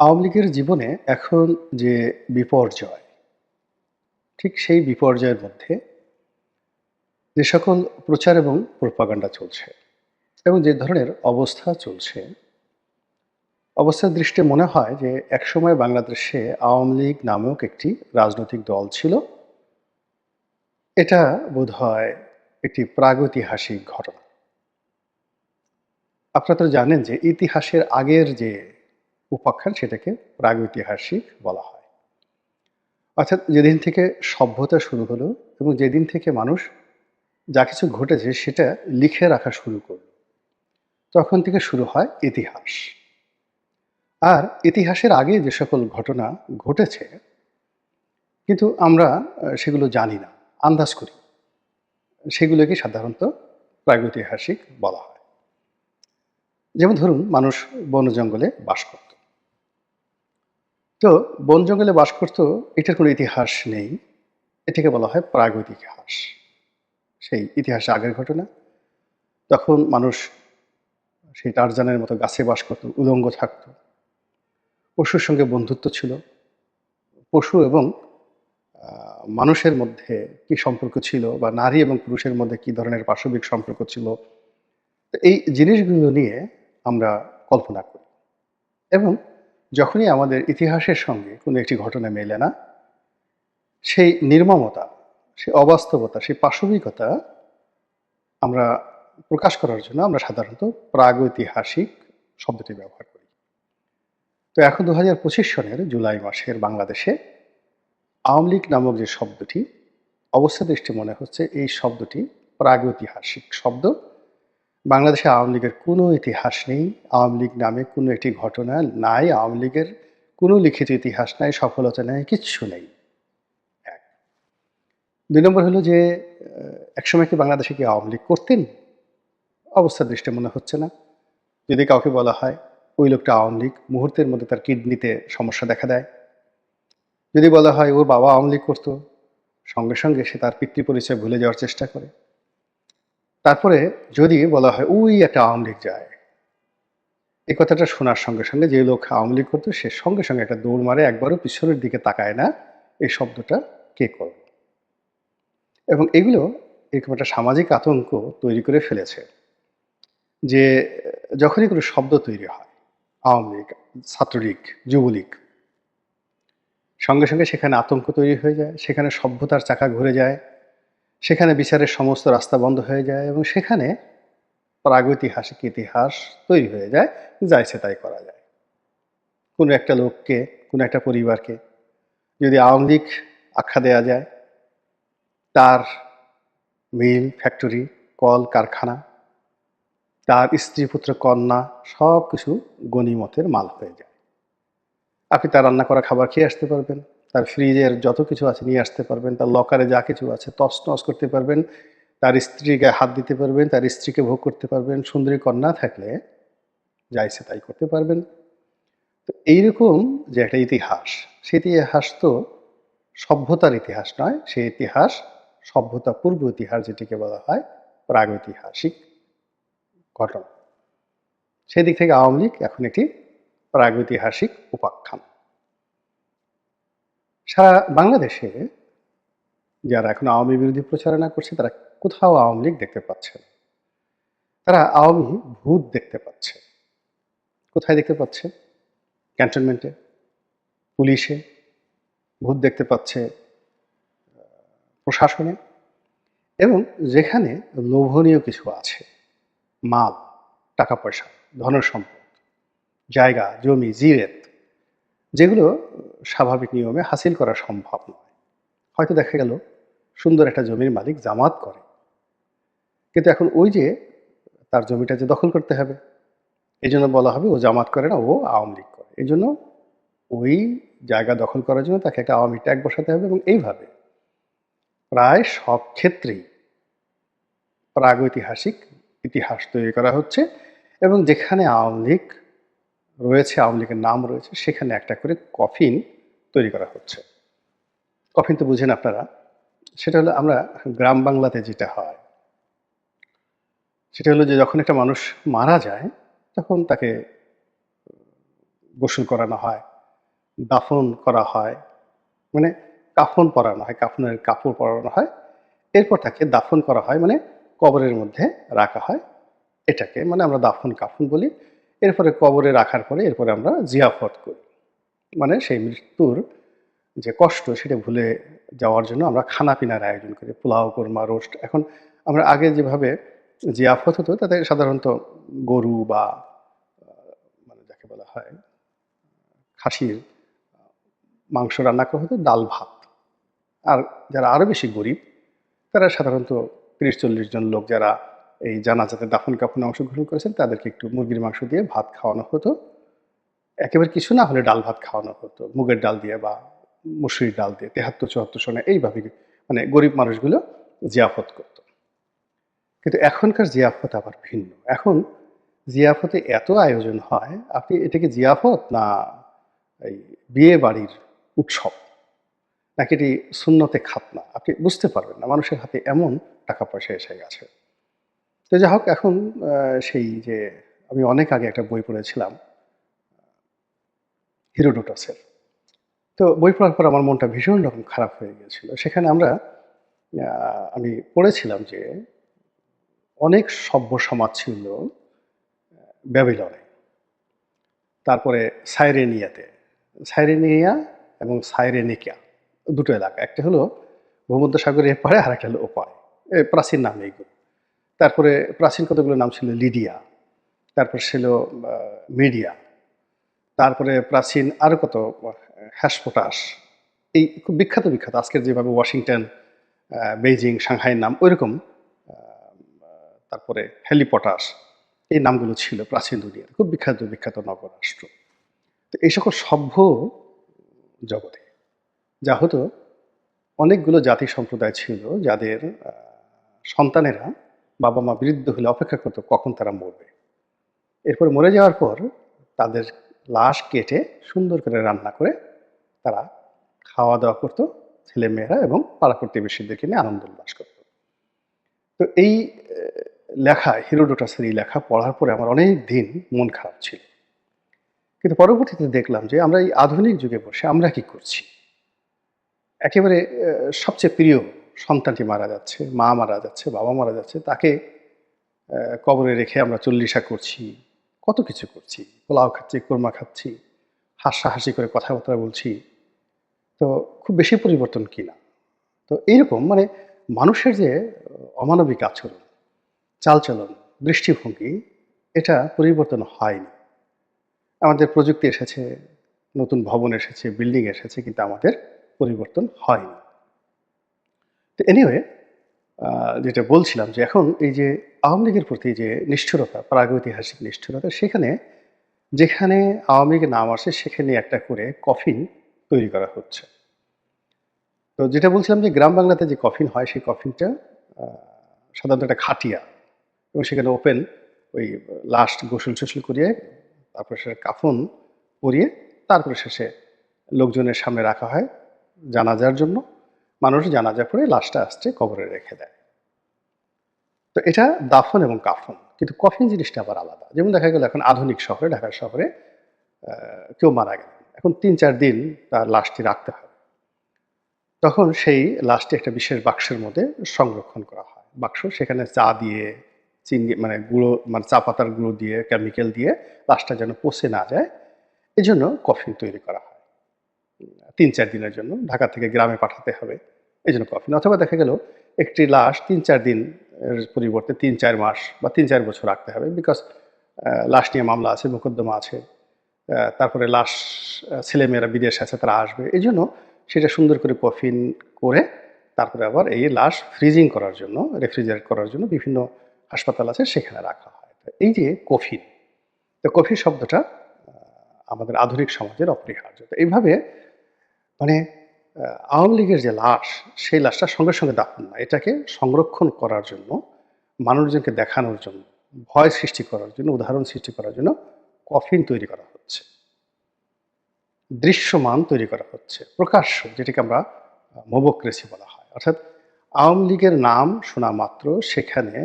আওয়ামী লীগের জীবনে এখন যে বিপর্যয়, ঠিক সেই বিপর্যয়ের মধ্যে যে সকল প্রচার এবং প্রোপাগান্ডা চলছে এবং যে ধরনের অবস্থা চলছে, অবস্থার দৃষ্টে মনে হয় যে একসময় বাংলাদেশে আওয়ামী লীগ নামক একটি রাজনৈতিক দল ছিল। এটা বোধহয় একটি প্রাগৈতিহাসিক ঘটনা। আপনারা তো জানেন যে ইতিহাসের আগের যে উপাখ্যান সেটাকে প্রাগৈতিহাসিক বলা হয়। অর্থাৎ যেদিন থেকে সভ্যতা শুরু হলো এবং যেদিন থেকে মানুষ যা কিছু ঘটেছে সেটা লিখে রাখা শুরু করল, তখন থেকে শুরু হয় ইতিহাস। আর ইতিহাসের আগে যে সকল ঘটনা ঘটেছে, কিন্তু আমরা সেগুলো জানি না, আন্দাজ করি, সেগুলোকে সাধারণত প্রাগৈতিহাসিক বলা হয়। যেমন ধরুন, মানুষ বন জঙ্গলে বাস করত। তো বন জঙ্গলে বাস করত, এটার কোনো ইতিহাস নেই, এটাকে বলা হয় প্রাগৈতিহাস। সেই ইতিহাসে আগের ঘটনা। তখন মানুষ সেই টারজানের মতো গাছে বাস করত, উলঙ্গ থাকত, পশুর সঙ্গে বন্ধুত্ব ছিল। পশু এবং মানুষের মধ্যে কি সম্পর্ক ছিল, বা নারী এবং পুরুষের মধ্যে কি ধরনের পাশবিক সম্পর্ক ছিল, তো এই জিনিসগুলো নিয়ে আমরা কল্পনা করি। এবং যখনই আমাদের ইতিহাসের সঙ্গে কোনো একটি ঘটনা মেলে না, সেই নির্মমতা, সেই অবাস্তবতা, সেই পাশবিকতা আমরা প্রকাশ করার জন্য আমরা সাধারণত প্রাগৈতিহাসিক শব্দটি ব্যবহার করি। তো এখন 2025 সনের জুলাই মাসের বাংলাদেশে আওয়ামী লীগ নামক যে শব্দটি, অবস্থা দৃষ্টি মনে হচ্ছে এই শব্দটি প্রাগৈতিহাসিক শব্দ। বাংলাদেশে আওয়ামী লীগের কোনো ইতিহাস নেই, আওয়ামী লীগ নামে কোনো একটি ঘটনা নাই, আওয়ামী লীগের কোনো লিখিত ইতিহাস নাই, সফলতা নেই, কিচ্ছু নেই। এক। 2 নম্বর হলো যে একসময় কি বাংলাদেশে কি আওয়ামী লীগ করতেন? অবস্থার দৃষ্টি মনে হচ্ছে না। যদি কাউকে বলা হয় ওই লোকটা আওয়ামী লীগ, মুহূর্তের মধ্যে তার কিডনিতে সমস্যা দেখা দেয়। যদি বলা হয় ওর বাবা আওয়ামী লীগ করতো, সঙ্গে সঙ্গে সে তার পিতৃ পরিচয় ভুলে যাওয়ার চেষ্টা করে। তারপরে যদি বলা হয় ওই একটা আওয়ামী লীগ যায়, এই কথাটা শোনার সঙ্গে সঙ্গে যে লোক আওয়ামী লীগ করতো সে সঙ্গে সঙ্গে একটা দৌড় মারে, একবারও পিছনের দিকে তাকায় না, এই শব্দটা কে করবে। এবং এগুলো এরকম একটা সামাজিক আতঙ্ক তৈরি করে ফেলেছে যে যখনই কোনো শব্দ তৈরি হয়, আওয়ামী লীগ, ছাত্রলীগ, যুবলীগ, সঙ্গে সঙ্গে সেখানে আতঙ্ক তৈরি হয়ে যায়, সেখানে সভ্যতার চাকা ঘুরে যায়, সেখানে বিচারের সমস্ত রাস্তা বন্ধ হয়ে যায় এবং সেখানে প্রাগৈতিহাসিক ইতিহাস তৈরি হয়ে যায়, যা ইচ্ছে তাই করা যায়। কোনো একটা লোককে, কোনো একটা পরিবারকে যদি আওয়ামী লীগ আখ্যা দেয়া যায়, তার মিল, ফ্যাক্টরি, কল কারখানা, তার স্ত্রী পুত্র কন্যা সব কিছু গনিমতের মাল হয়ে যায়। আপনি তার রান্না করা খাবার খেয়ে আসতে পারবেন, তার ফ্রিজের যত কিছু আছে নিয়ে আসতে পারবেন, তার লকারে যা কিছু আছে তছনছ করতে পারবেন, তার স্ত্রীর গায়ে হাত দিতে পারবেন, তার স্ত্রীকে ভোগ করতে পারবেন, সুন্দরী কন্যা থাকলে যা ইচ্ছে তাই করতে পারবেন। তো এইরকম যে একটা ইতিহাস, সেই ইতিহাস তো সভ্যতার ইতিহাস নয়, সেই ইতিহাস সভ্যতা পূর্ব ইতিহাস, যেটিকে বলা হয় প্রাগৈতিহাসিক ঘটনা। সেদিক থেকে আওয়ামী লীগ এখন একটি প্রাগৈতিহাসিক উপাখ্যান। সারা বাংলাদেশে যারা এখন আওয়ামী বিরোধী প্রচারণা করছে তারা কোথাও আওয়ামী লীগ দেখতে পাচ্ছে না, তারা আওয়ামী ভূত দেখতে পাচ্ছে। কোথায় দেখতে পাচ্ছে? ক্যান্টনমেন্টে, পুলিশে ভূত দেখতে পাচ্ছে, প্রশাসনে, এবং যেখানে লোভনীয় কিছু আছে, মাল, টাকা পয়সা, ধনসম্পদ, জায়গা জমি জিরেত, যেগুলো স্বাভাবিক নিয়মে হাসিল করা সম্ভব নয়। হয়তো দেখা গেল সুন্দর একটা জমির মালিক জামাত করে, কিন্তু এখন ওই যে তার জমিটা যে দখল করতে হবে, এই জন্য বলা হবে ও জামাত করে না, ও আওয়ামী লীগ করে। এই জন্য ওই জায়গা দখল করার জন্য তাকে একটা আওয়ামী ট্যাগ বসাতে হবে। এবং এইভাবে প্রায় সব ক্ষেত্রেই প্রাগৈতিহাসিক ইতিহাস তৈরি করা হচ্ছে, এবং যেখানে আওয়ামী লীগ রয়েছে, আওয়ামী লীগের নাম রয়েছে, সেখানে একটা করে কফিন তৈরি করা হচ্ছে। কফিন তো বুঝেন আপনারা, সেটা হলো আমরা গ্রাম বাংলাতে যেটা হয়, সেটা হলো যে যখন একটা মানুষ মারা যায় তখন তাকে গোসল করানো হয়, দাফন করা হয়, মানে কাফন পরানো হয়, কাফনের কাপড় পরানো হয়। এরপর তাকে দাফন করা হয়, মানে কবরের মধ্যে রাখা হয়। এটাকে মানে আমরা দাফন কাফন বলি। এরপরে কবরে রাখার পরে এরপরে আমরা জিয়াফত করি। মানে সেই মৃত্যুর যে কষ্ট সেটা ভুলে যাওয়ার জন্য আমরা খানা-পিনার আয়োজন করি। পোলাও, কোরমা, রোস্ট। এখন আমরা আগে যেভাবে জিয়াফত হতো তাতে সাধারণত গরু বা মানে যাকে বলা হয় খাসির মাংস রান্না করা হতো, ডাল ভাত। আর যারা আরো বেশি গরিব তারা সাধারণত ৩০-৪০ জন লোক যারা এই জানাজাতে দাফন কাফনে অংশগ্রহণ করেছেন তাদেরকে একটু মুরগির মাংস দিয়ে ভাত খাওয়ানো হতো। একেবারে কিছু না হলে ডাল ভাত খাওয়ানো হতো মুগের ডাল দিয়ে বা মসুরির ডাল দিয়ে ৭৩-৭৪ সনে এইভাবে মানে গরিব মানুষগুলো জিয়াফত করত। কিন্তু এখনকার জিয়াফত আবার ভিন্ন। এখন জিয়াফতে এত আয়োজন হয়, আপনি এটাকে জিয়াফত না এই বিয়ে বাড়ির উৎসব নাকি এটি সুন্নতে খাতনা আপনি বুঝতে পারবেন না। মানুষের হাতে এমন টাকা পয়সা এসে গেছে। তো যাই হোক এখন সেই যে আমি অনেক আগে একটা বই পড়েছিলাম হিরোডোটাসের। তো বই পড়ার পর আমার মনটা ভীষণ রকম খারাপ হয়ে গিয়েছিল। সেখানে আমি পড়েছিলাম যে অনেক সভ্য সমাজ ছিল ব্যাবিলনে, তারপরে সাইরেনিয়াতে। সাইরেনিয়া এবং সাইরেনিকা দুটো এলাকা। একটা হলো ভূমধ্যসাগরের এপারে আর একটা হলো ওপারে। প্রাচীন নাম এইগুলো। তারপরে প্রাচীন কতগুলো নাম ছিল লিডিয়া, তারপর ছিল মিডিয়া, তারপরে প্রাচীন আরো কত হ্যাসপোটাস। এই খুব বিখ্যাত বিখ্যাত আজকের যেভাবে ওয়াশিংটন, বেইজিং, সাংহাইয়ের নাম ওইরকম। তারপরে হেলিপটাস, এই নামগুলো ছিল প্রাচীন দুনিয়ার খুব বিখ্যাত বিখ্যাত নগরাষ্ট্র। তো এই সকল সভ্য জগতে যা হতো, অনেকগুলো জাতি সম্প্রদায় ছিল যাদের সন্তানেরা বাবা মা বৃদ্ধ হলে অপেক্ষা করতো কখন তারা মরবে। এরপর মরে যাওয়ার পর তাদের লাশ কেটে সুন্দর করে রান্না করে তারা খাওয়া দাওয়া করতো, ছেলে মেয়েরা এবং পাড়া প্রতিবেশীদেরকে নিয়ে আনন্দ উল্লাস করতো। তো এই লেখা হিরোডোটাসের এই লেখা পড়ার পরে আমার অনেক দিন মন খারাপ ছিল। কিন্তু পরবর্তীতে দেখলাম যে আমরা এই আধুনিক যুগে বসে আমরা কি করছি। একেবারে সবচেয়ে প্রিয় সন্তানটি মারা যাচ্ছে, মা মারা যাচ্ছে, বাবা মারা যাচ্ছে, তাকে কবরে রেখে আমরা চল্লিশা করছি, কত কিছু করছি, পোলাও খাচ্ছি, কোরমা খাচ্ছি, হাসাহাসি করে কথাবার্তা বলছি। তো খুব বেশি পরিবর্তন কি না। তো এইরকম মানে মানুষের যে অমানবিক আচরণ, চালচলন, দৃষ্টিভঙ্গি, এটা পরিবর্তন হয়নি। আমাদের প্রযুক্তি এসেছে, নতুন ভবন এসেছে, বিল্ডিং এসেছে, কিন্তু আমাদের পরিবর্তন হয়নি। তো এনিওয়ে যেটা বলছিলাম যে এখন এই যে আওয়ামী লীগের প্রতি যে নিষ্ঠুরতা, প্রাগৈতিহাসিক নিষ্ঠুরতা, সেখানে যেখানে আওয়ামী লীগের নাম আসে সেখানে একটা করে কফিন তৈরি করা হচ্ছে। তো যেটা বলছিলাম যে গ্রাম বাংলাতে যে কফিন হয় সেই কফিনটা সাধারণত একটা খাটিয়া এবং সেখানে ওপেন ওই লাশ গোসল-টোসল করিয়ে তারপরে সে কাফন পরিয়ে তারপরে শেষে লোকজনের সামনে রাখা হয় জানাজার জন্য। মানুষ জানাজা পড়ে লাশটা আসছে কবরে রেখে দেয়। তো এটা দাফন এবং কাফন। কিন্তু কফিন জিনিসটা আবার আলাদা। যেমন দেখা গেল এখন আধুনিক শহরে, ঢাকার শহরে কেউ মারা গেলেন। এখন ৩-৪ দিন তার লাশটি রাখতে হয়। তখন সেই লাশটি একটা বিশেষ বাক্সের মধ্যে সংরক্ষণ করা হয়। বাক্স, সেখানে চা দিয়ে, চিনি মানে গুঁড়ো মানে চা পাতার গুঁড়ো দিয়ে, কেমিক্যাল দিয়ে লাশটা যেন পচে না যায়, এজন্য কফিন তৈরি করা হয়। ৩-৪ দিনের জন্য ঢাকা থেকে গ্রামে পাঠাতে হবে, এজন্য কফিন। অথবা দেখা গেল একটি লাশ ৩-৪ দিন এর পরিবর্তে ৩-৪ মাস বা ৩-৪ বছর রাখতে হবে। বিকজ লাশ নিয়ে মামলা আছে, মোকদ্দমা আছে। তারপরে লাশ ছেলেমেয়েরা বিদেশে আছে, তারা আসবে। এজন্য সেটা সুন্দর করে কফিন করে তারপরে আবার এই লাশ ফ্রিজিং করার জন্য, রেফ্রিজারেট করার জন্য বিভিন্ন হাসপাতাল আছে, সেখানে রাখা হয়। তো এই যে কফিন, তো কফিন শব্দটা আমাদের আধুনিক সমাজের অপরিহার্য। তো এইভাবে মানে আওয়ামী লীগের যে লাশ, সেই লাশটা সঙ্গে সঙ্গে দাফন না, এটাকে সংরক্ষণ করার জন্য, মানুষজনকে দেখানোর জন্য, ভয় সৃষ্টি করার জন্য, উদাহরণ সৃষ্টি করার জন্য কফিন তৈরি করা হচ্ছে, দৃশ্যমান তৈরি করা হচ্ছে, প্রকাশ্য, যেটাকে আমরা মোবোক্রেসি বলা হয়। অর্থাৎ আওয়ামী লীগের নাম শোনা মাত্র সেখানে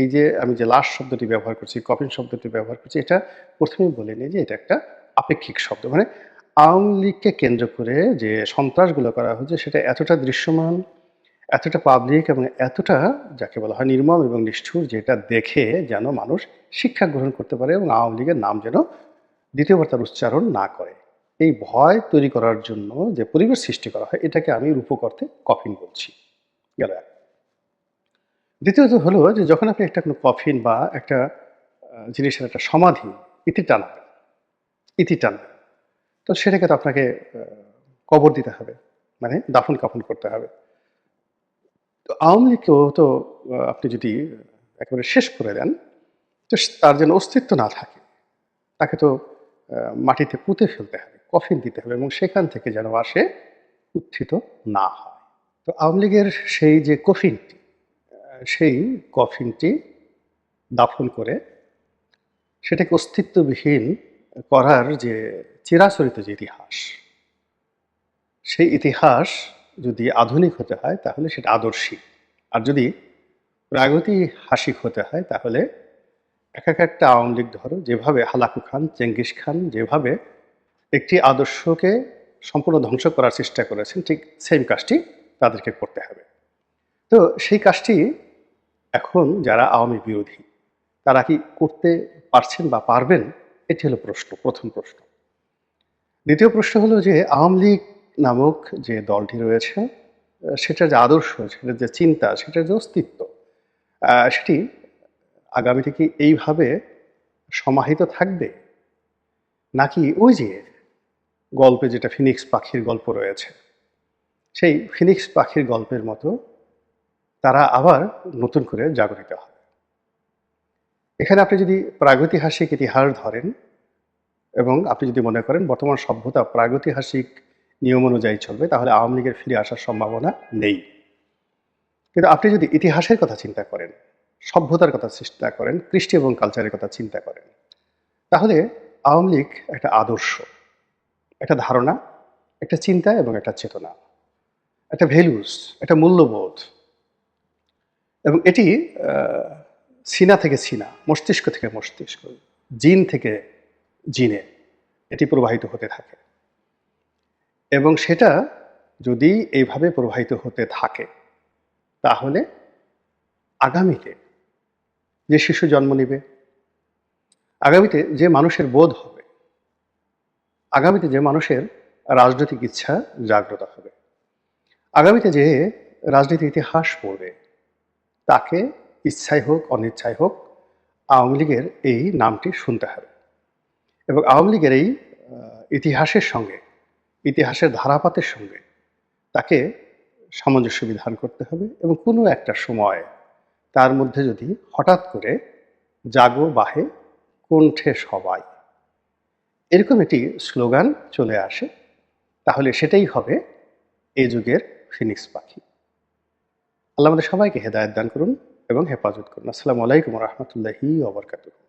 এই যে আমি যে লাশ শব্দটি ব্যবহার করছি, কফিন শব্দটি ব্যবহার করছি, এটা প্রথমেই বলে নিই যে এটা একটা আপেক্ষিক শব্দ। মানে আওয়ামী লীগকে কেন্দ্র করে যে সন্ত্রাসগুলো করা হচ্ছে সেটা এতটা দৃশ্যমান, এতটা পাবলিক এবং এতটা যাকে বলা হয় নির্মম এবং নিষ্ঠুর, যেটা দেখে যেন মানুষ শিক্ষা গ্রহণ করতে পারে এবং আওয়ামী লীগের নাম যেন দ্বিতীয়বার তার উচ্চারণ না করে। এই ভয় তৈরি করার জন্য যে পরিবেশ সৃষ্টি করা হয়, এটাকে আমি রূপক অর্থে কফিন বলছি। গেল এক। দ্বিতীয়ত হলো যে যখন আপনি একটা কোনো কফিন বা একটা জিনিসের একটা সমাধি ইতি টানাবেন, ইতি টানবেন, তো সেটাকে তো আপনাকে কবর দিতে হবে, মানে দাফন কাফন করতে হবে। তো আওয়ামী লীগকেও তো আপনি যদি একেবারে শেষ করে দেন, তো তার যেন অস্তিত্ব না থাকে, তাকে তো মাটিতে পুঁতে ফেলতে হবে, কফিন দিতে হবে এবং সেখান থেকে যেন আসে উত্থিত না হয়। তো আওয়ামী লীগের সেই যে কফিনটি, সেই কফিনটি দাফন করে সেটাকে অস্তিত্ববিহীন করার যে চিরাচরিত যে ইতিহাস, সেই ইতিহাস যদি আধুনিক হতে হয় তাহলে সেটা আদর্শিক। আর যদি প্রাগৈতিহাসিক হতে হয় তাহলে একটা আওয়ামী লীগ ধরো যেভাবে হালাকু খান, চেঙ্গিস খান যেভাবে একটি আদর্শকে সম্পূর্ণ ধ্বংস করার চেষ্টা করেছেন, ঠিক সেম কাজটি তাদেরকে করতে হবে। তো সেই কাজটি এখন যারা আওয়ামী বিরোধী তারা কি করতে পারছেন বা পারবেন? এটি হলো প্রশ্ন, প্রথম প্রশ্ন। দ্বিতীয় প্রশ্ন হলো যে আওয়ামী লীগ নামক যে দলটি রয়েছে, সেটার যে আদর্শ, সেটার যে চিন্তা, সেটার যে অস্তিত্ব, সেটি আগামীতে কি এইভাবে সমাহিত থাকবে? নাকি ওই যে গল্পে যেটা ফিনিক্স পাখির গল্প রয়েছে, সেই ফিনিক্স পাখির গল্পের মতো তারা আবার নতুন করে জাগরিত হবে? এখানে আপনি যদি প্রাগৈতিহাসিক ইতিহাস ধরেন এবং আপনি যদি মনে করেন বর্তমান সভ্যতা প্রাগৈতিহাসিক নিয়ম অনুযায়ী চলবে, তাহলে আওয়ামী লীগের ফিরে আসার সম্ভাবনা নেই। কিন্তু আপনি যদি ইতিহাসের কথা চিন্তা করেন, সভ্যতার কথা চিন্তা করেন, কৃষ্টি এবং কালচারের কথা চিন্তা করেন, তাহলে আওয়ামী লীগ একটা আদর্শ, একটা ধারণা, একটা চিন্তা এবং একটা চেতনা, একটা ভ্যালুস, একটা মূল্যবোধ, এবং এটি সিনা থেকে সিনা, মস্তিষ্ক থেকে মস্তিষ্ক, জিন থেকে জিনে এটি প্রবাহিত হতে থাকে। এবং সেটা যদি এইভাবে প্রবাহিত হতে থাকে তাহলে আগামীতে যে শিশু জন্ম নেবে, আগামীতে যে মানুষের বোধ হবে, আগামীতে যে মানুষের রাজনৈতিক ইচ্ছা জাগ্রত হবে, আগামীতে যে রাজনীতির ইতিহাস পড়বে, তাকে ইচ্ছাই হোক অনিচ্ছাই হোক আওয়ামী লীগের এই নামটি শুনতে হবে। এবং আওয়ামী লীগের এই ইতিহাসের সঙ্গে, ইতিহাসের ধারাপাতের সঙ্গে তাকে সামঞ্জস্য বিধান করতে হবে এবং কোনো একটা সময় তার মধ্যে যদি হঠাৎ করে জাগো বাহে কণ্ঠে সবাই এরকম একটি স্লোগান চলে আসে, তাহলে সেটাই হবে এই যুগের ফিনিক্স পাখি। আল্লাহ আমাদের সবাইকে হেদায়েত দান করুন এবং হেফাজত করুন। আসসালামু আলাইকুম ওয়া রাহমাতুল্লাহি ওয়া বারাকাতুহু।